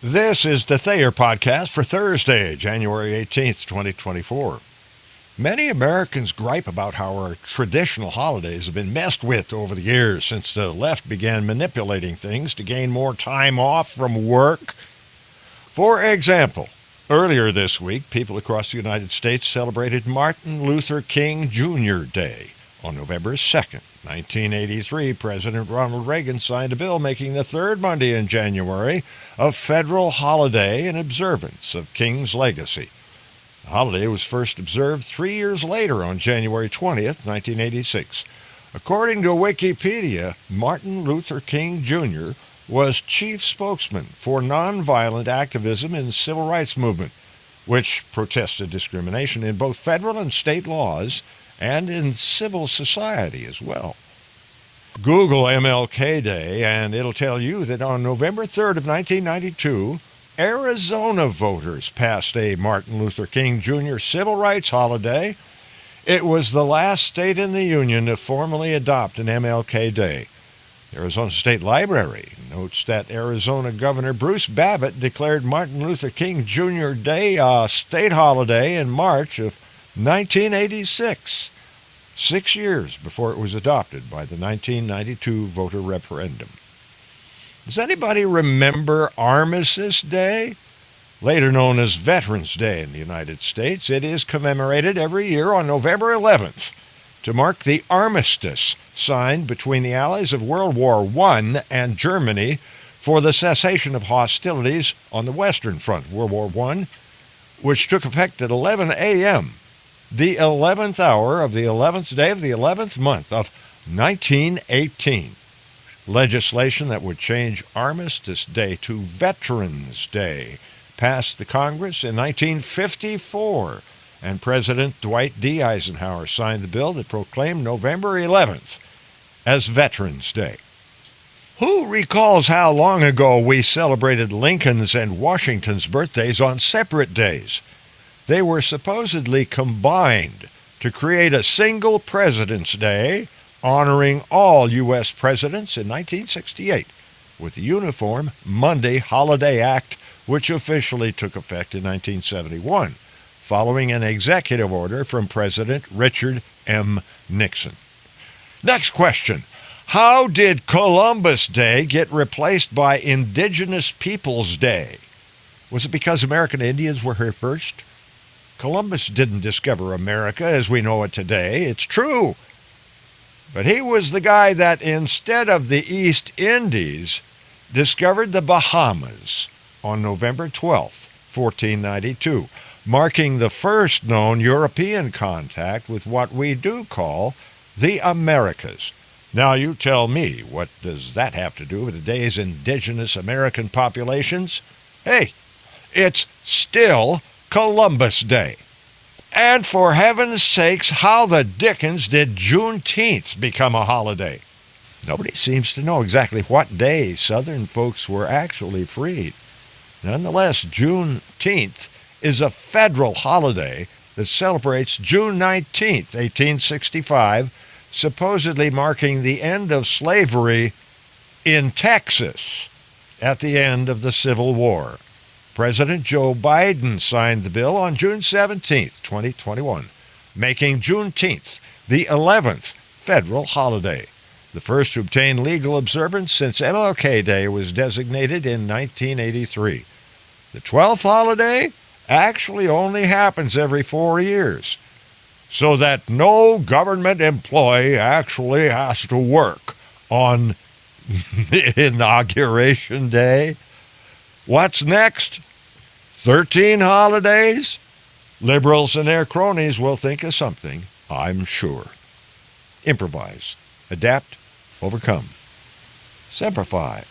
This is the Thayer Podcast for Thursday, January 18th, 2024. Many Americans gripe about how our traditional holidays have been messed with over the years since the left began manipulating things to gain more time off from work. For example, earlier this week, people across the United States celebrated Martin Luther King Jr. Day. On November 2nd, 1983, President Ronald Reagan signed a bill making the third Monday in January a federal holiday in observance of King's legacy. The holiday was first observed 3 years later on January 20th, 1986. According to Wikipedia, Martin Luther King Jr. was chief spokesman for nonviolent activism in the civil rights movement, which protested discrimination in both federal and state laws and in civil society as well. Google MLK Day, and it'll tell you that on November 3rd of 1992, Arizona voters passed a Martin Luther King Jr. civil rights holiday. It was the last state in the union to formally adopt an MLK Day. The Arizona State Library notes that Arizona Governor Bruce Babbitt declared Martin Luther King Jr. Day a state holiday in March of 1986, 6 years before it was adopted by the 1992 voter referendum. Does anybody remember Armistice Day? Later known as Veterans Day in the United States, it is commemorated every year on November 11th to mark the armistice signed between the Allies of World War I and Germany for the cessation of hostilities on the Western Front, World War I, which took effect at 11 a.m., the 11th hour of the 11th day of the 11th month of 1918. Legislation that would change Armistice Day to Veterans Day passed the Congress in 1954, and President Dwight D. Eisenhower signed the bill that proclaimed November 11th as Veterans Day. Who recalls how long ago we celebrated Lincoln's and Washington's birthdays on separate days? They were supposedly combined to create a single President's Day, honoring all U.S. presidents in 1968 with the Uniform Monday Holiday Act, which officially took effect in 1971, following an executive order from President Richard M. Nixon. Next question. How did Columbus Day get replaced by Indigenous Peoples Day? Was it because American Indians were here first? Columbus didn't discover America as we know it today. It's true. But he was the guy that, instead of the East Indies, discovered the Bahamas on November 12th, 1492, marking the first known European contact with what we do call the Americas. Now you tell me, what does that have to do with today's indigenous American populations? Hey, it's still Columbus Day. And for heaven's sakes, how the dickens did Juneteenth become a holiday? Nobody seems to know exactly what day Southern folks were actually freed. Nonetheless, Juneteenth is a federal holiday that celebrates June 19th, 1865, supposedly marking the end of slavery in Texas at the end of the Civil War. President Joe Biden signed the bill on June 17, 2021, making Juneteenth the 11th federal holiday, the first to obtain legal observance since MLK Day was designated in 1983. The 12th holiday actually only happens every 4 years, so that no government employee actually has to work on Inauguration Day. What's next? 13 holidays? Liberals and their cronies will think of something, I'm sure. Improvise, adapt, overcome. Semper Fi.